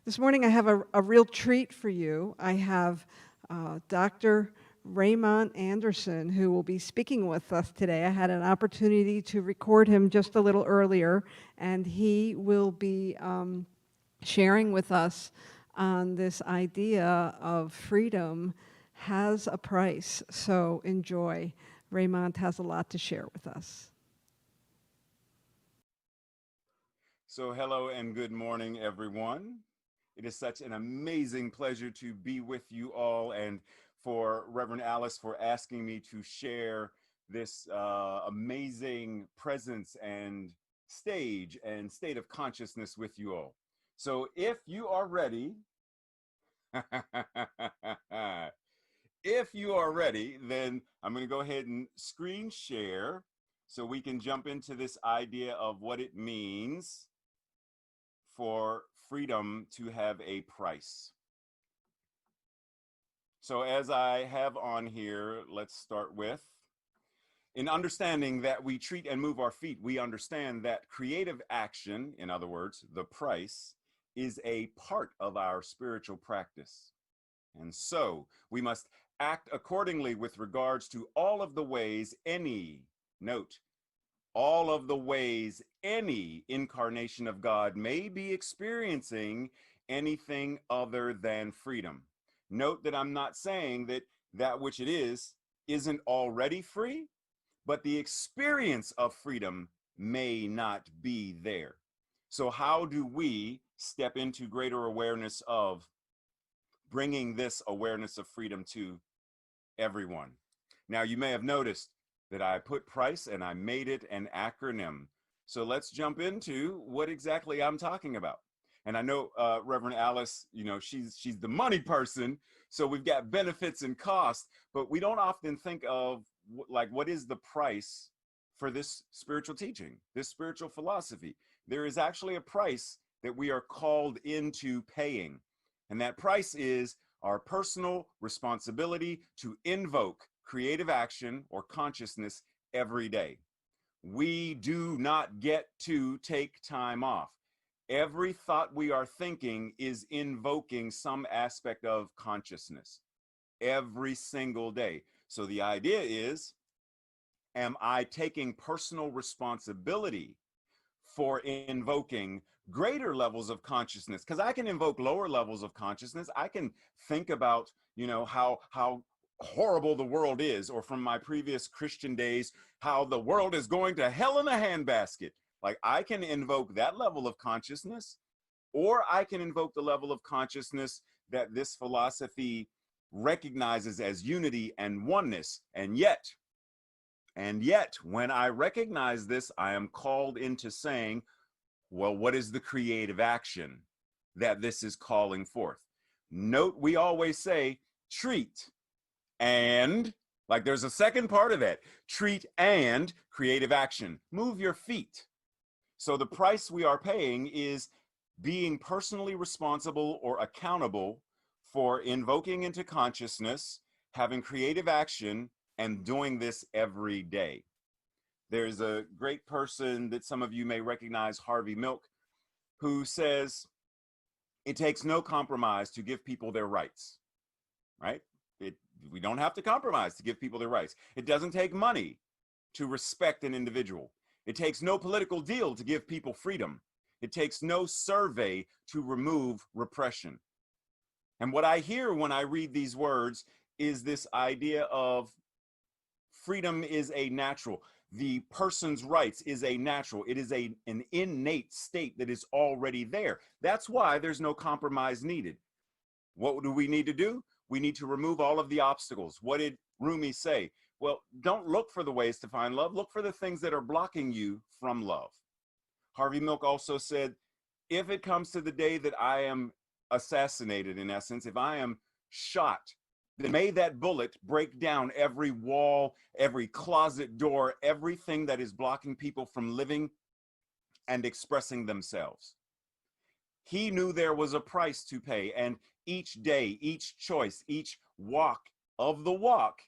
This morning I have a real treat for you. I have Dr. Raymont Anderson, who will be speaking with us today. I had an opportunity to record him just a little earlier, and he will be sharing with us on this idea of freedom has a price. So enjoy. Raymont has a lot to share with us. So hello and good morning, everyone. It is such an amazing pleasure to be with you all, and for Reverend Alice for asking me to share this amazing presence and stage and state of consciousness with you all. So if you are ready, if you are ready, then I'm going to go ahead and screen share so we can jump into this idea of what it means for freedom to have a price. So as I have on here, let's start with, in understanding that we treat and move our feet, we understand that creative action, in other words, the price, is a part of our spiritual practice. And so we must act accordingly with regards to all of the ways all of the ways any incarnation of God may be experiencing anything other than freedom. Note that I'm not saying that that which it is isn't already free, but the experience of freedom may not be there. So how do we step into greater awareness of bringing this awareness of freedom to everyone? Now, you may have noticed that I put price and I made it an acronym. So let's jump into what exactly I'm talking about. And I know Reverend Alice, you know, she's the money person. So we've got benefits and costs, but we don't often think of like, what is the price for this spiritual teaching, this spiritual philosophy? There is actually a price that we are called into paying. And that price is our personal responsibility to invoke creative action or consciousness every day. We do not get to take time off. Every thought we are thinking is invoking some aspect of consciousness every single day. So the idea is, am I taking personal responsibility for invoking greater levels of consciousness? Because I can invoke lower levels of consciousness. I can think about, you know, how horrible the world is, or from my previous Christian days, how the world is going to hell in a handbasket. Like, I can invoke that level of consciousness, or I can invoke the level of consciousness that this philosophy recognizes as unity and oneness. And yet, when I recognize this, I am called into saying, well, what is the creative action that this is calling forth? Note, we always say treat and, like, there's a second part of that, treat and creative action. Move your feet. So the price we are paying is being personally responsible or accountable for invoking into consciousness, having creative action, and doing this every day. There's a great person that some of you may recognize, Harvey Milk, who says, it takes no compromise to give people their rights, right? We don't have to compromise to give people their rights. It doesn't take money to respect an individual. It takes no political deal to give people freedom. It takes no survey to remove repression. And what I hear when I read these words is this idea of freedom is a natural. The person's rights is a natural. It is an innate state that is already there. That's why there's no compromise needed. What do we need to do? We need to remove all of the obstacles. What did Rumi say? Well, don't look for the ways to find love. Look for the things that are blocking you from love. Harvey Milk also said, if it comes to the day that I am assassinated, in essence, if I am shot, then may that bullet break down every wall, every closet door, everything that is blocking people from living and expressing themselves. He knew there was a price to pay, and each day, each choice, each walk of the walk,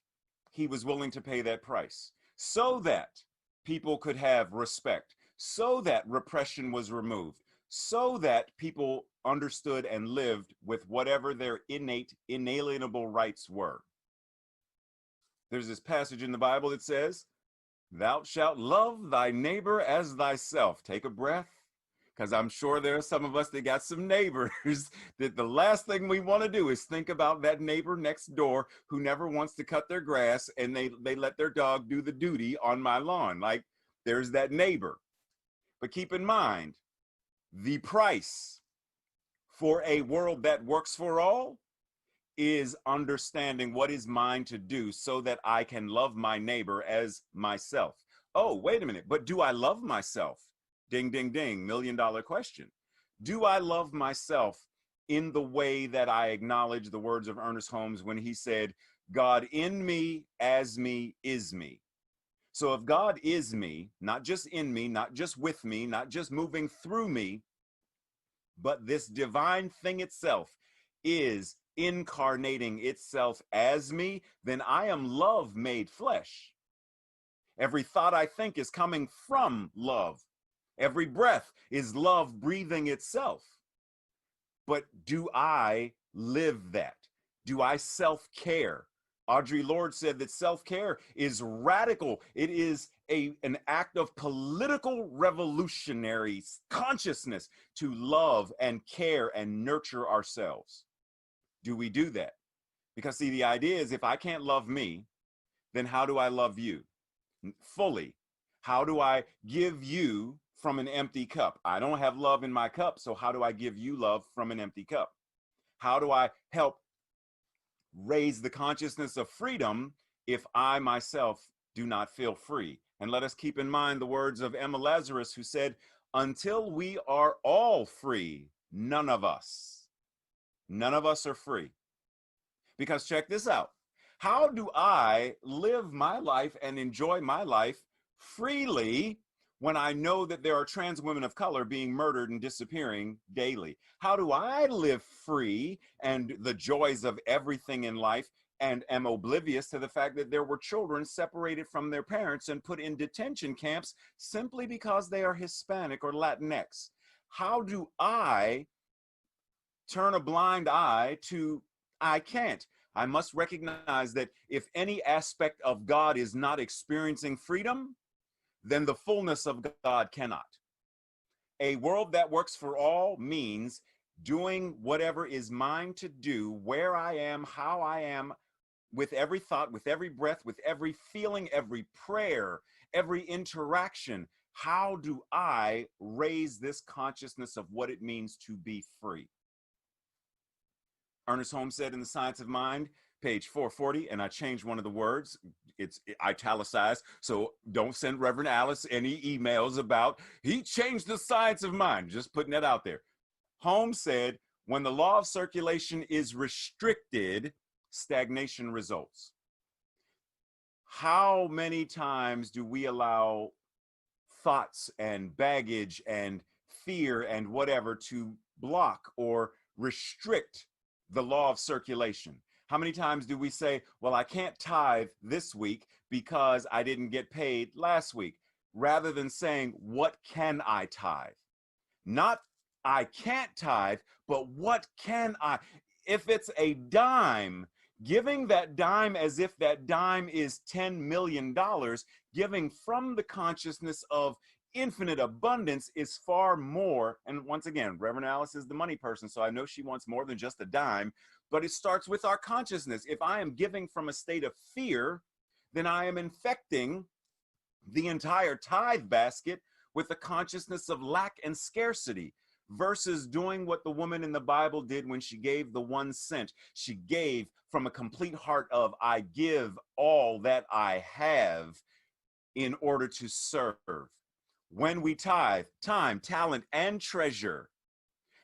he was willing to pay that price so that people could have respect, so that repression was removed, so that people understood and lived with whatever their innate, inalienable rights were. There's this passage in the Bible that says, "Thou shalt love thy neighbor as thyself." Take a breath, because I'm sure there are some of us that got some neighbors that the last thing we want to do is think about that neighbor next door who never wants to cut their grass, and they let their dog do the duty on my lawn. Like, there's that neighbor. But keep in mind, the price for a world that works for all is understanding what is mine to do so that I can love my neighbor as myself. Oh, wait a minute, but do I love myself? Ding, ding, ding, $1,000,000 question. Do I love myself in the way that I acknowledge the words of Ernest Holmes when he said, "God in me, as me, is me"? So if God is me, not just in me, not just with me, not just moving through me, but this divine thing itself is incarnating itself as me, then I am love made flesh. Every thought I think is coming from love. Every breath is love breathing itself. But do I live that? Do I self-care? Audre Lorde said that self-care is radical. It is an act of political revolutionary consciousness to love and care and nurture ourselves. Do we do that? Because see, the idea is if I can't love me, then how do I love you fully? How do I give you from an empty cup? I don't have love in my cup, so how do I give you love from an empty cup? How do I help raise the consciousness of freedom if I myself do not feel free? And let us keep in mind the words of Emma Lazarus, who said, "Until we are all free, none of us are free." Because check this out. How do I live my life and enjoy my life freely when I know that there are trans women of color being murdered and disappearing daily? How do I live free and the joys of everything in life and am oblivious to the fact that there were children separated from their parents and put in detention camps simply because they are Hispanic or Latinx? How do I turn a blind eye to I can't? I must recognize that if any aspect of God is not experiencing freedom, then the fullness of God cannot. A world that works for all means doing whatever is mine to do, where I am, how I am, with every thought, with every breath, with every feeling, every prayer, every interaction. How do I raise this consciousness of what it means to be free? Ernest Holmes said in The Science of Mind, page 440, and I changed one of the words. It's italicized, so don't send Reverend Alice any emails about he changed the science of mind. Just putting that out there. Holmes said, when the law of circulation is restricted, stagnation results. How many times do we allow thoughts and baggage and fear and whatever to block or restrict the law of circulation? How many times do we say, well, I can't tithe this week because I didn't get paid last week, rather than saying, what can I tithe? Not I can't tithe, but what can I? If it's a dime, giving that dime as if that dime is $10 million, giving from the consciousness of infinite abundance is far more. And once again, Reverend Alice is the money person, so I know she wants more than just a dime, but it starts with our consciousness. If I am giving from a state of fear, then I am infecting the entire tithe basket with the consciousness of lack and scarcity, versus doing what the woman in the Bible did when she gave the 1 cent. She gave from a complete heart of, I give all that I have in order to serve. When we tithe time, talent, and treasure,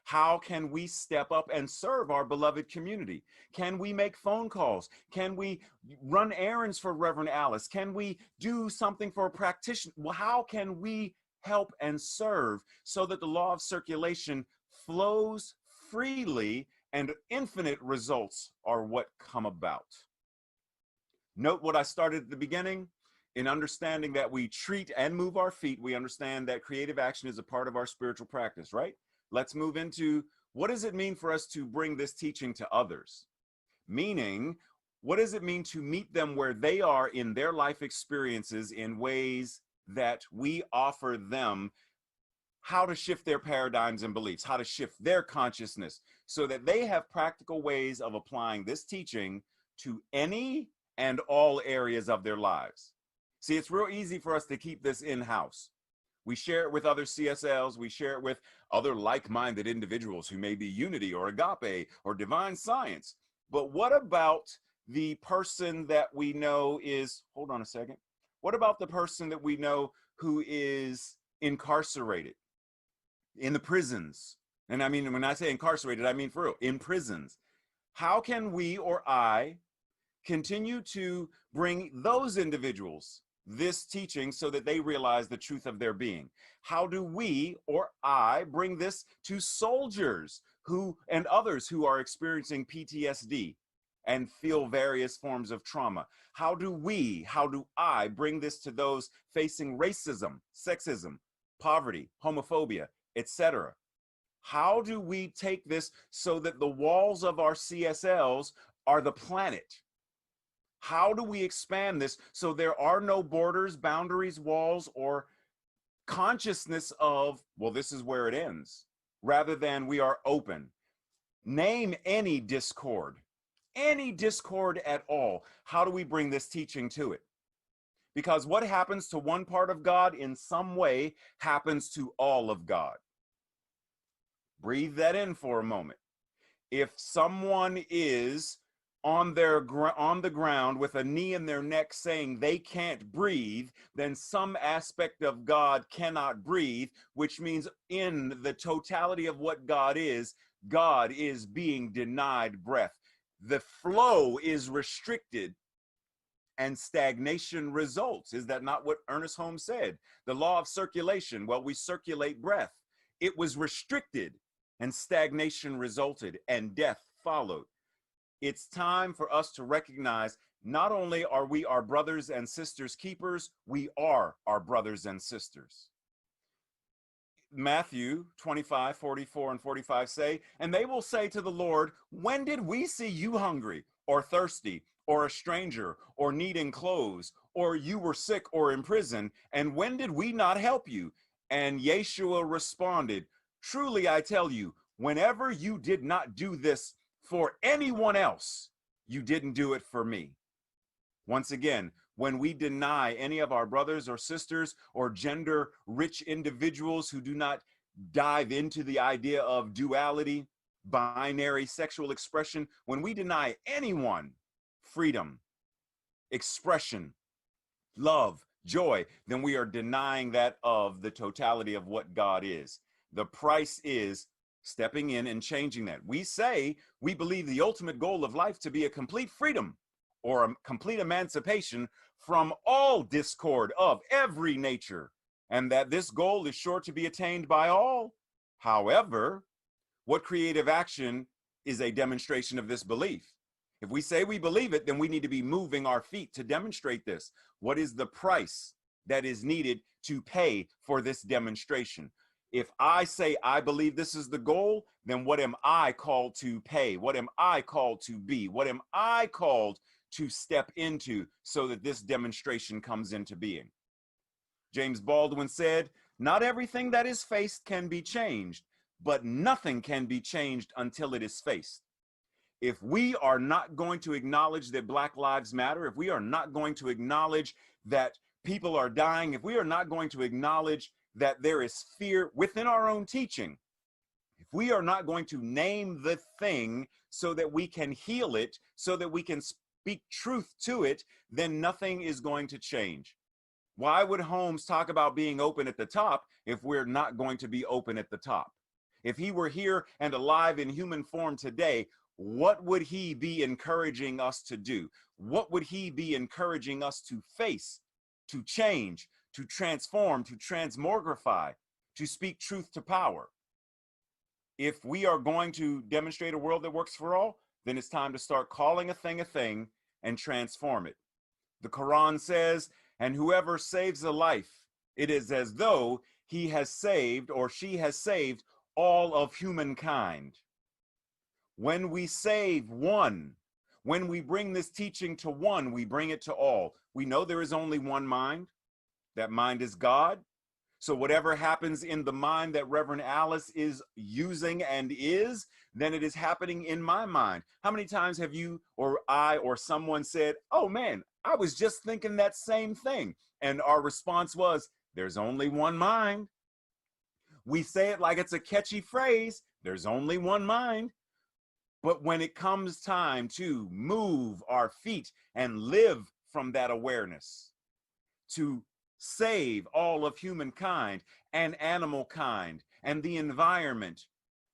how can we step up and serve our beloved community? Can we make phone calls? Can we run errands for Reverend Alice? Can we do something for a practitioner? Well, how can we help and serve so that the law of circulation flows freely and infinite results are what come about? Note what I started at the beginning. In understanding that we treat and move our feet, we understand that creative action is a part of our spiritual practice, right? Let's move into what does it mean for us to bring this teaching to others? Meaning, what does it mean to meet them where they are in their life experiences in ways that we offer them how to shift their paradigms and beliefs, how to shift their consciousness so that they have practical ways of applying this teaching to any and all areas of their lives. See, it's real easy for us to keep this in-house. We share it with other CSLs, we share it with other like-minded individuals who may be unity or agape or divine science. But what about the person that we know is, hold on a second, what about the person that we know who is incarcerated in the prisons? And I mean, when I say incarcerated, I mean for real, in prisons. How can we or I continue to bring those individuals this teaching so that they realize the truth of their being? How do we or I bring this to soldiers who and others who are experiencing PTSD and feel various forms of trauma? How do I bring this to those facing racism, sexism, poverty, homophobia, etc.? How do we take this so that the walls of our CSLs are the planet? How do we expand this so there are no borders, boundaries, walls, or consciousness of, well, this is where it ends, rather than we are open? Name any discord at all. How do we bring this teaching to it? Because what happens to one part of God in some way happens to all of God. Breathe that in for a moment. If someone is on the ground with a knee in their neck saying they can't breathe, then some aspect of God cannot breathe, which means in the totality of what God is being denied breath. The flow is restricted and stagnation results. Is that not what Ernest Holmes said? The law of circulation, well, we circulate breath. It was restricted and stagnation resulted and death followed. It's time for us to recognize not only are we our brothers and sisters keepers, we are our brothers and sisters. Matthew 25, 44 and 45 say, and they will say to the Lord, when did we see you hungry or thirsty or a stranger or needing clothes, or you were sick or in prison, and when did we not help you? And Yeshua responded, truly I tell you, whenever you did not do this for anyone else, you didn't do it for me. Once again, when we deny any of our brothers or sisters or gender-rich individuals who do not dive into the idea of duality, binary sexual expression, when we deny anyone freedom, expression, love, joy, then we are denying that of the totality of what God is. The price is stepping in and changing that. We say we believe the ultimate goal of life to be a complete freedom or a complete emancipation from all discord of every nature, and that this goal is sure to be attained by all. However, what creative action is a demonstration of this belief? If we say we believe it, then we need to be moving our feet to demonstrate this. What is the price that is needed to pay for this demonstration? If I say I believe this is the goal, then what am I called to pay? What am I called to be? What am I called to step into so that this demonstration comes into being? James Baldwin said, not everything that is faced can be changed, but nothing can be changed until it is faced. If we are not going to acknowledge that Black Lives Matter, if we are not going to acknowledge that people are dying, if we are not going to acknowledge that there is fear within our own teaching, if we are not going to name the thing so that we can heal it, so that we can speak truth to it, then nothing is going to change. Why would Holmes talk about being open at the top if we're not going to be open at the top? If he were here and alive in human form today, what would he be encouraging us to do? What would he be encouraging us to face, to change, to transform, to transmogrify, to speak truth to power? If we are going to demonstrate a world that works for all, then it's time to start calling a thing and transform it. The Quran says, and whoever saves a life, it is as though he has saved or she has saved all of humankind. When we save one, when we bring this teaching to one, we bring it to all. We know there is only one mind. That mind is God. So whatever happens in the mind that Reverend Alice is using and is, then it is happening in my mind. How many times have you or I or someone said, oh man, I was just thinking that same thing. And our response was, there's only one mind. We say it like it's a catchy phrase, there's only one mind. But when it comes time to move our feet and live from that awareness, to save all of humankind and animal kind and the environment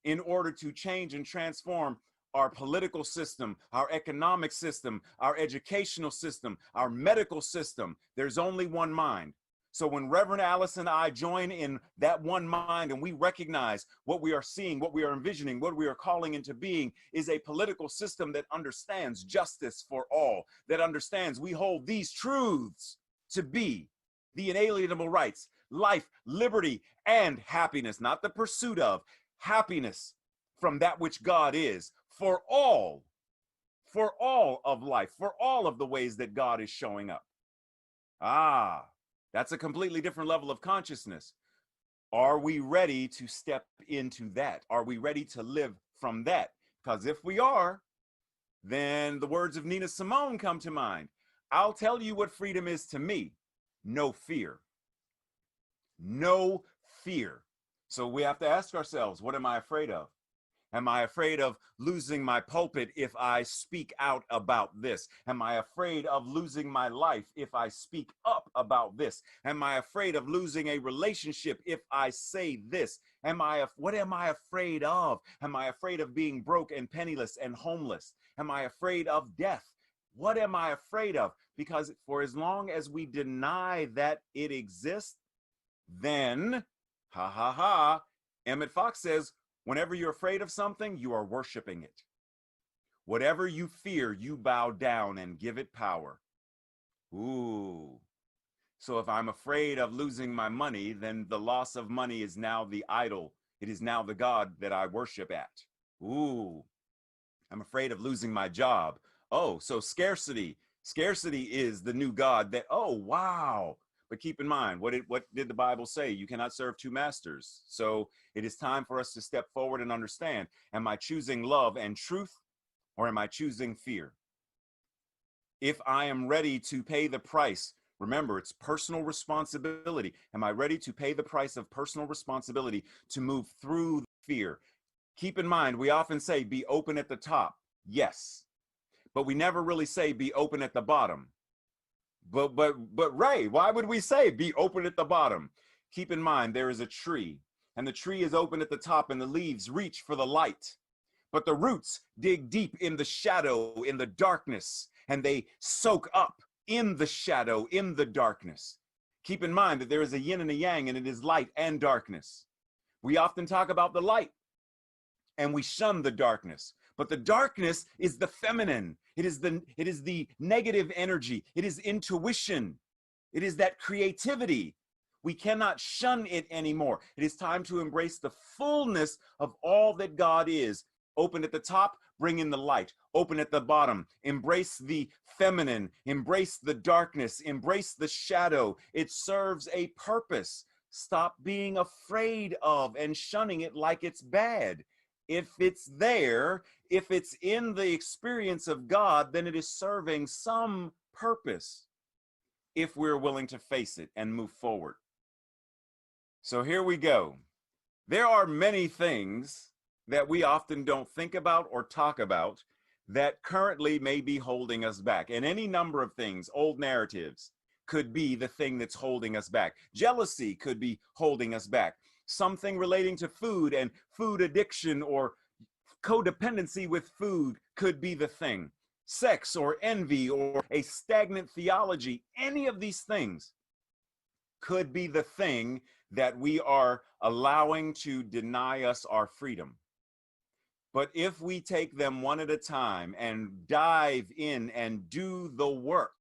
in order to change and transform our political system, our economic system, our educational system, our medical system. There's only one mind. So when Reverend Alice and I join in that one mind and we recognize what we are seeing, what we are envisioning, what we are calling into being is a political system that understands justice for all, that understands we hold these truths to be the inalienable rights, life, liberty, and happiness, not the pursuit of, happiness from that which God is for all of life, for all of the ways that God is showing up. Ah, that's a completely different level of consciousness. Are we ready to step into that? Are we ready to live from that? Because if we are, then the words of Nina Simone come to mind. I'll tell you what freedom is to me. No fear. No fear. So we have to ask ourselves, what am I afraid of? Am I afraid of losing my pulpit if I speak out about this? Am I afraid of losing my life if I speak up about this? Am I afraid of losing a relationship if I say this? What am I afraid of? Am I afraid of being broke and penniless and homeless? Am I afraid of death? What am I afraid of? Because for as long as we deny that it exists, then, Emmett Fox says, whenever you're afraid of something, you are worshiping it. Whatever you fear, you bow down and give it power. Ooh. So if I'm afraid of losing my money, then the loss of money is now the idol. It is now the God that I worship at. Ooh. I'm afraid of losing my job. Oh, so scarcity. Scarcity is the new God that, oh, wow. But keep in mind, what did the Bible say? You cannot serve two masters. So it is time for us to step forward and understand, am I choosing love and truth, or am I choosing fear? If I am ready to pay the price, remember, it's personal responsibility. Am I ready to pay the price of personal responsibility to move through fear? Keep in mind, we often say be open at the top. Yes. But we never really say be open at the bottom. But Ray, why would we say be open at the bottom? Keep in mind, there is a tree, and the tree is open at the top, and the leaves reach for the light. But the roots dig deep in the shadow, in the darkness, and they soak up in the shadow, in the darkness. Keep in mind that there is a yin and a yang, and it is light and darkness. We often talk about the light, and we shun the darkness. But the darkness is the feminine. It is the negative energy. It is intuition. It is that creativity. We cannot shun it anymore. It is time to embrace the fullness of all that God is. Open at the top, bring in the light. Open at the bottom, embrace the feminine, embrace the darkness, embrace the shadow. It serves a purpose. Stop being afraid of and shunning it like it's bad. If it's there, if it's in the experience of God, then it is serving some purpose if we're willing to face it and move forward. So here we go. There are many things that we often don't think about or talk about that currently may be holding us back. And any number of things, old narratives, could be the thing that's holding us back. Jealousy could be holding us back. Something relating to food and food addiction or codependency with food could be the thing. Sex or envy or a stagnant theology, any of these things could be the thing that we are allowing to deny us our freedom. But if we take them one at a time and dive in and do the work,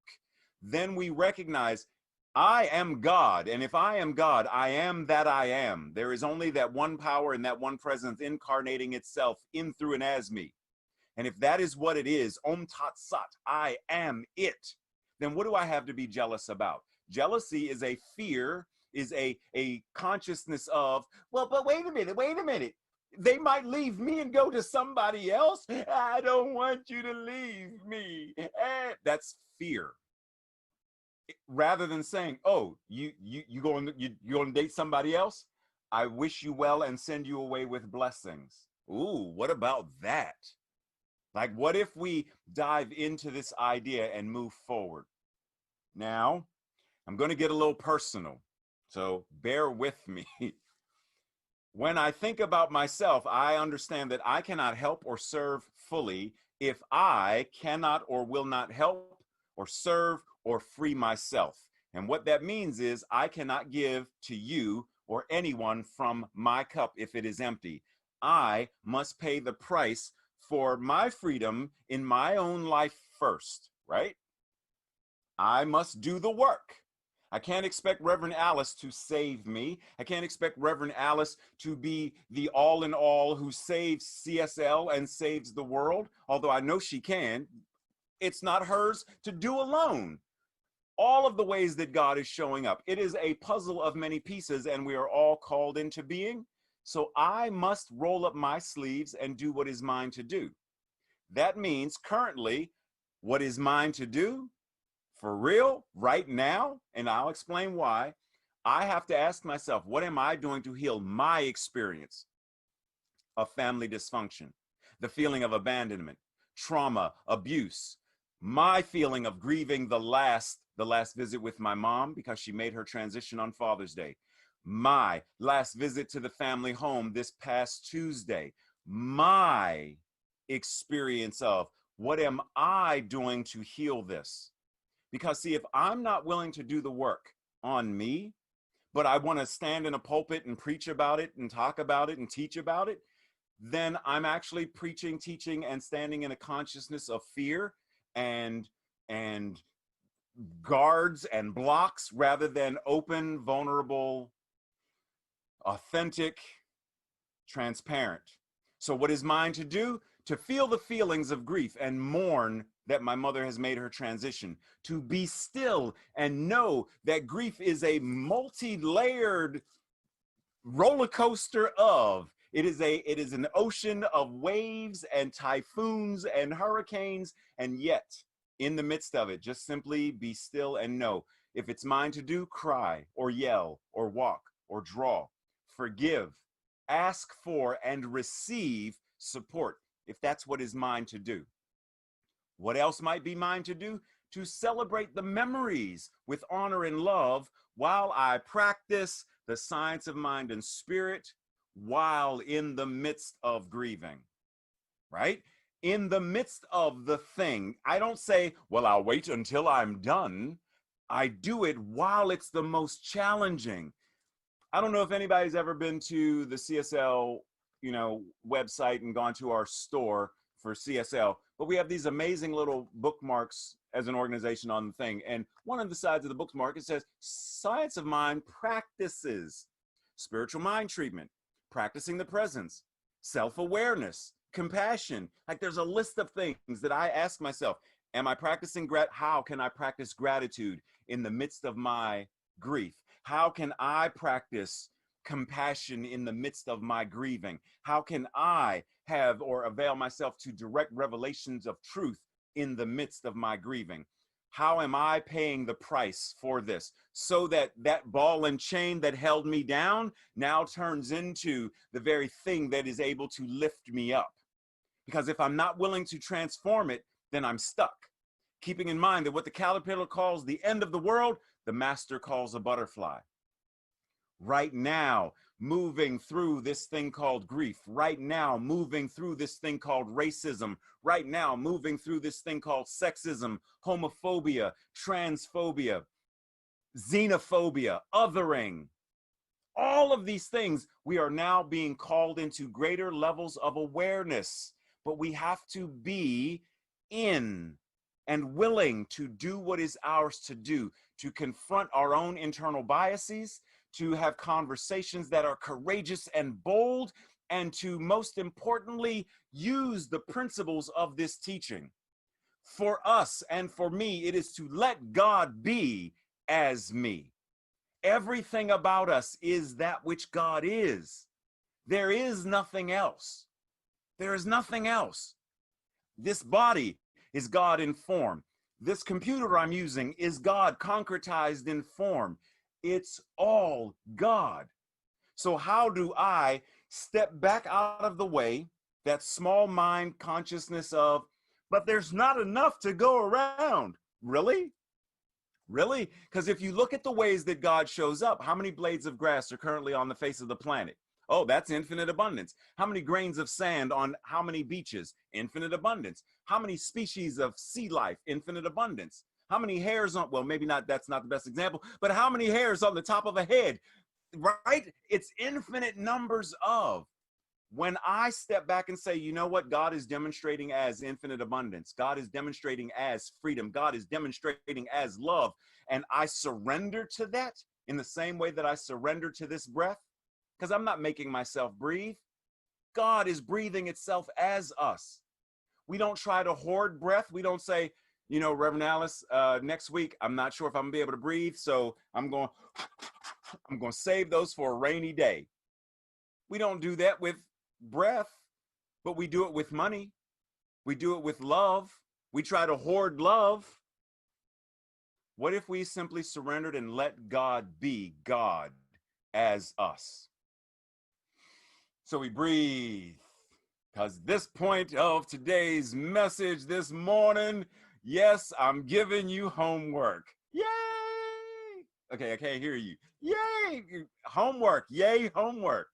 then we recognize I am God, and if I am God, I am that I am. There is only that one power and that one presence incarnating itself in, through, and as me. and if that is what it is, Om Tat Sat, I am it, then what do I have to be jealous about? Jealousy is a fear, is a consciousness of, well, but wait a minute. They might leave me and go to somebody else. I don't want you to leave me. That's fear. Rather than saying, oh, you going to date somebody else? I wish you well and send you away with blessings. Ooh, what about that? Like, what if we dive into this idea and move forward? Now, I'm going to get a little personal, so bear with me. When I think about myself, I understand that I cannot help or serve fully if I cannot or will not help or serve or free myself. And what that means is I cannot give to you or anyone from my cup if it is empty. I must pay the price for my freedom in my own life first, right? I must do the work. I can't expect Reverend Alice to save me. I can't expect Reverend Alice to be the all in all who saves CSL and saves the world, although I know she can. It's not hers to do alone. All of the ways that God is showing up, it is a puzzle of many pieces, and we are all called into being. So I must roll up my sleeves and do what is mine to do. That means currently, what is mine to do? For real, right now, and I'll explain why, I have to ask myself, what am I doing to heal my experience of family dysfunction, the feeling of abandonment, trauma, abuse, my feeling of grieving the last visit with my mom because she made her transition on Father's Day, my last visit to the family home this past Tuesday, my experience of what am I doing to heal this? Because see, if I'm not willing to do the work on me, but I want to stand in a pulpit and preach about it and talk about it and teach about it, then I'm actually preaching, teaching, and standing in a consciousness of fear and guards and blocks rather than open, vulnerable, authentic, transparent. So what is mine to do? To feel the feelings of grief and mourn that my mother has made her transition, to be still and know that grief is a multi-layered roller coaster of, it is an ocean of waves and typhoons and hurricanes, and yet in the midst of it, just simply be still and know, if it's mine to do, cry or yell or walk or draw, forgive, ask for and receive support, if that's what is mine to do. What else might be mine to do? To celebrate the memories with honor and love while I practice the science of mind and spirit while in the midst of grieving, right? In the midst of the thing, I don't say, well, I'll wait until I'm done. I do it while it's the most challenging. I don't know if anybody's ever been to the CSL, website and gone to our store for CSL, but we have these amazing little bookmarks as an organization on the thing. And one of the sides of the bookmark, it says Science of Mind practices spiritual mind treatment, practicing the presence, self-awareness, compassion. Like there's a list of things that I ask myself, am I practicing how can I practice gratitude in the midst of my grief? How can I practice compassion in the midst of my grieving? How can I have or avail myself to direct revelations of truth in the midst of my grieving? How am I paying the price for this so that that ball and chain that held me down now turns into the very thing that is able to lift me up? Because if I'm not willing to transform it, then I'm stuck. Keeping in mind that what the Calla Pillar calls the end of the world, the master calls a butterfly. Right now, moving through this thing called grief, right now, moving through this thing called racism, right now, moving through this thing called sexism, homophobia, transphobia, xenophobia, othering. All of these things, we are now being called into greater levels of awareness, but we have to be in and willing to do what is ours to do, to confront our own internal biases, to have conversations that are courageous and bold, and to, most importantly, use the principles of this teaching. For us and for me, it is to let God be as me. Everything about us is that which God is. There is nothing else. There is nothing else. This body is God in form. This computer I'm using is God concretized in form. It's all God. So how do I step back out of the way, that small mind consciousness of, but there's not enough to go around? Really? Really? Because if you look at the ways that God shows up, how many blades of grass are currently on the face of the planet? Oh, that's infinite abundance. How many grains of sand on how many beaches? Infinite abundance. How many species of sea life? Infinite abundance. How many hairs on, well, maybe not, that's not the best example, but how many hairs on the top of a head, right? It's infinite numbers of. When I step back and say, you know what, God is demonstrating as infinite abundance, God is demonstrating as freedom, God is demonstrating as love, and I surrender to that in the same way that I surrender to this breath, because I'm not making myself breathe. God is breathing itself as us. We don't try to hoard breath. We don't say, you know, Reverend Alice, next week, I'm not sure if I'm gonna be able to breathe, so I'm going to save those for a rainy day. We don't do that with breath, but we do it with money. We do it with love. We try to hoard love. What if we simply surrendered and let God be God as us? So we breathe, because this point of today's message this morning, yes, I'm giving you homework. Yay! Okay, I can't hear you. Yay! Homework, yay, homework.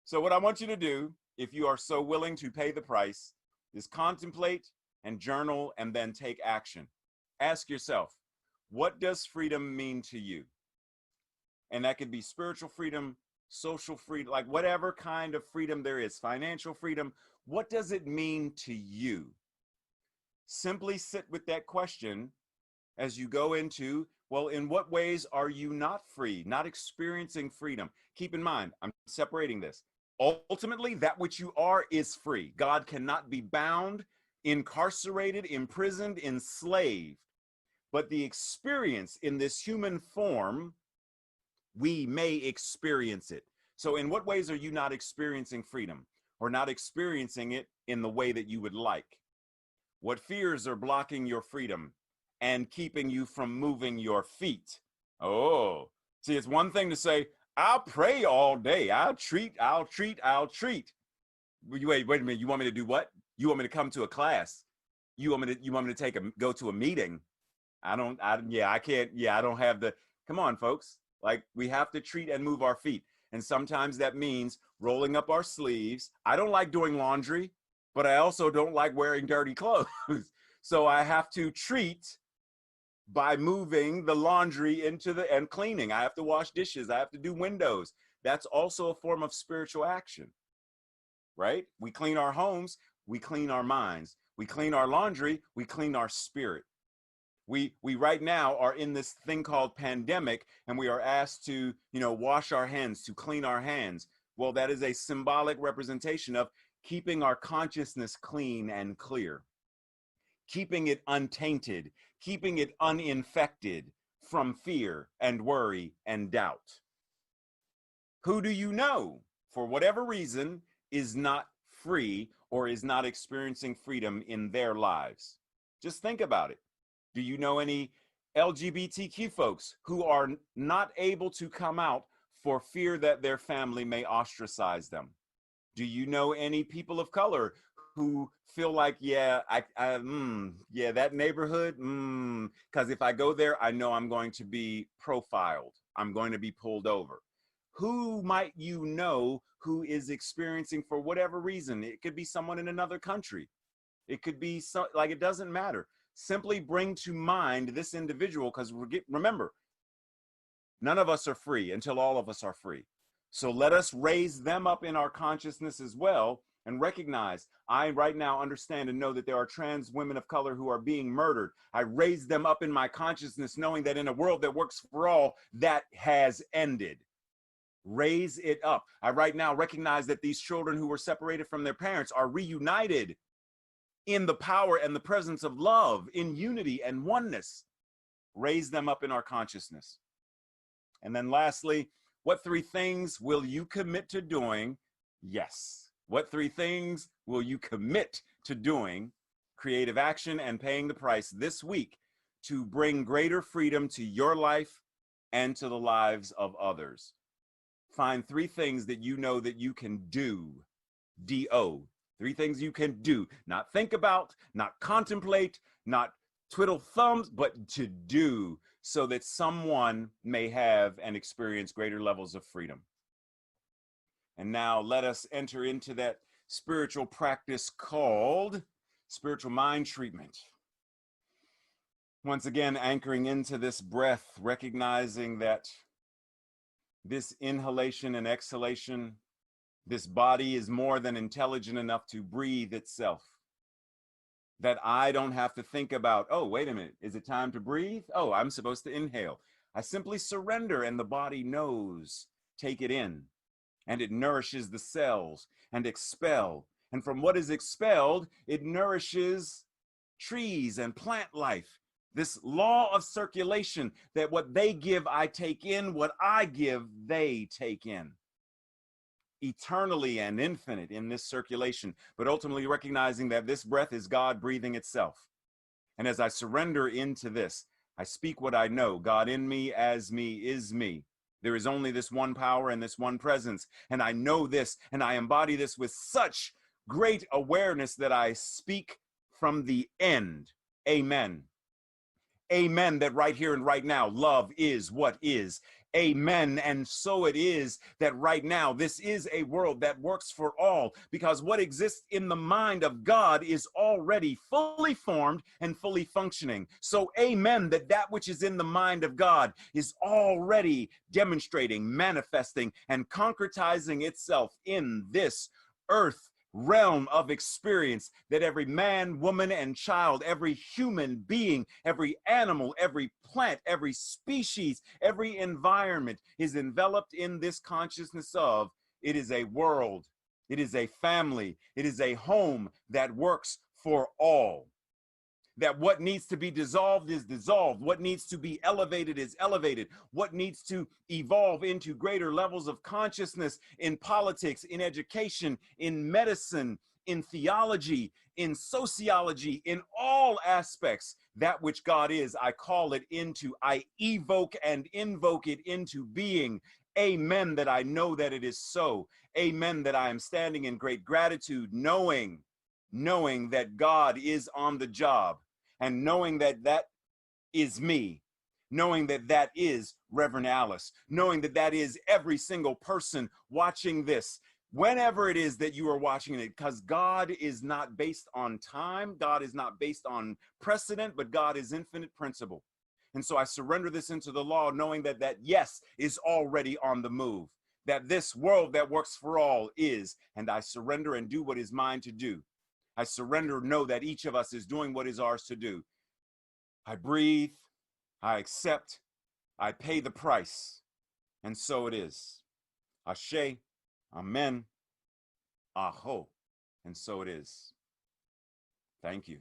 So what I want you to do, if you are so willing to pay the price, is contemplate and journal and then take action. Ask yourself, what does freedom mean to you? And that could be spiritual freedom, social freedom, like whatever kind of freedom there is, financial freedom. What does it mean to you? Simply sit with that question as you go into, well, in what ways are you not free, not experiencing freedom? Keep in mind, I'm separating this. Ultimately, that which you are is free. God cannot be bound, incarcerated, imprisoned, enslaved. But the experience in this human form, we may experience it. So in what ways are you not experiencing freedom, or not experiencing it in the way that you would like? What fears are blocking your freedom and keeping you from moving your feet? Oh, see, it's one thing to say, I'll pray all day. I'll treat. Wait a minute. You want me to do what? You want me to come to a class? You want me to go to a meeting? I don't have the, come on, folks. Like, we have to treat and move our feet. And sometimes that means rolling up our sleeves. I don't like doing laundry, but I also don't like wearing dirty clothes. So I have to treat by moving the laundry and cleaning. I have to wash dishes. I have to do windows. That's also a form of spiritual action, right? We clean our homes. We clean our minds. We clean our laundry. We clean our spirit. We right now are in this thing called pandemic, and we are asked to, wash our hands, to clean our hands. Well, that is a symbolic representation of keeping our consciousness clean and clear, keeping it untainted, keeping it uninfected from fear and worry and doubt. Who do you know, for whatever reason, is not free or is not experiencing freedom in their lives? Just think about it. Do you know any LGBTQ folks who are not able to come out for fear that their family may ostracize them? Do you know any people of color who feel like, that neighborhood, because if I go there, I know I'm going to be profiled. I'm going to be pulled over. Who might you know who is experiencing, for whatever reason? It could be someone in another country. It could be it doesn't matter. Simply bring to mind this individual, because remember, none of us are free until all of us are free. So let us raise them up in our consciousness as well and recognize, I right now understand and know that there are trans women of color who are being murdered. I raise them up in my consciousness, knowing that in a world that works for all, that has ended. Raise it up. I right now recognize that these children who were separated from their parents are reunited in the power and the presence of love, in unity and oneness. Raise them up in our consciousness. And then lastly, what 3 things will you commit to doing? Yes. What 3 things will you commit to doing, creative action and paying the price this week to bring greater freedom to your life and to the lives of others? Find 3 things that you know that you can do. D-O. 3 things you can do. Not think about, not contemplate, not twiddle thumbs, but to do, so that someone may have and experience greater levels of freedom. And now let us enter into that spiritual practice called spiritual mind treatment. Once again, anchoring into this breath, recognizing that this inhalation and exhalation, this body is more than intelligent enough to breathe itself. That I don't have to think about, oh, wait a minute, is it time to breathe? Oh, I'm supposed to inhale. I simply surrender and the body knows. Take it in, and it nourishes the cells and expel. And from what is expelled, it nourishes trees and plant life. This law of circulation, that what they give, I take in, what I give, they take in. Eternally and infinite in this circulation, but ultimately recognizing that this breath is God breathing itself. And as I surrender into this, I speak what I know. God in me, as me, is me. There is only this one power and this one presence. And I know this, and I embody this with such great awareness that I speak from the end. Amen. Amen, that right here and right now, love is what is. Amen. And so it is that right now, this is a world that works for all, because what exists in the mind of God is already fully formed and fully functioning. So amen, that that which is in the mind of God is already demonstrating, manifesting, and concretizing itself in this earth realm of experience, that every man, woman, and child, every human being, every animal, every plant, every species, every environment is enveloped in this consciousness of it is a world, it is a family, it is a home that works for all. That what needs to be dissolved is dissolved. What needs to be elevated is elevated. What needs to evolve into greater levels of consciousness in politics, in education, in medicine, in theology, in sociology, in all aspects, that which God is, I call it into, I evoke and invoke it into being. Amen, that I know that it is so. Amen, that I am standing in great gratitude, knowing that God is on the job, and knowing that that is me, knowing that that is Reverend Alice, knowing that that is every single person watching this, whenever it is that you are watching it, because God is not based on time, God is not based on precedent, but God is infinite principle. And so I surrender this into the law, knowing that that yes is already on the move, that this world that works for all is, and I surrender and do what is mine to do. I surrender, know that each of us is doing what is ours to do. I breathe, I accept, I pay the price, and so it is. Ashe, amen, aho, and so it is. Thank you.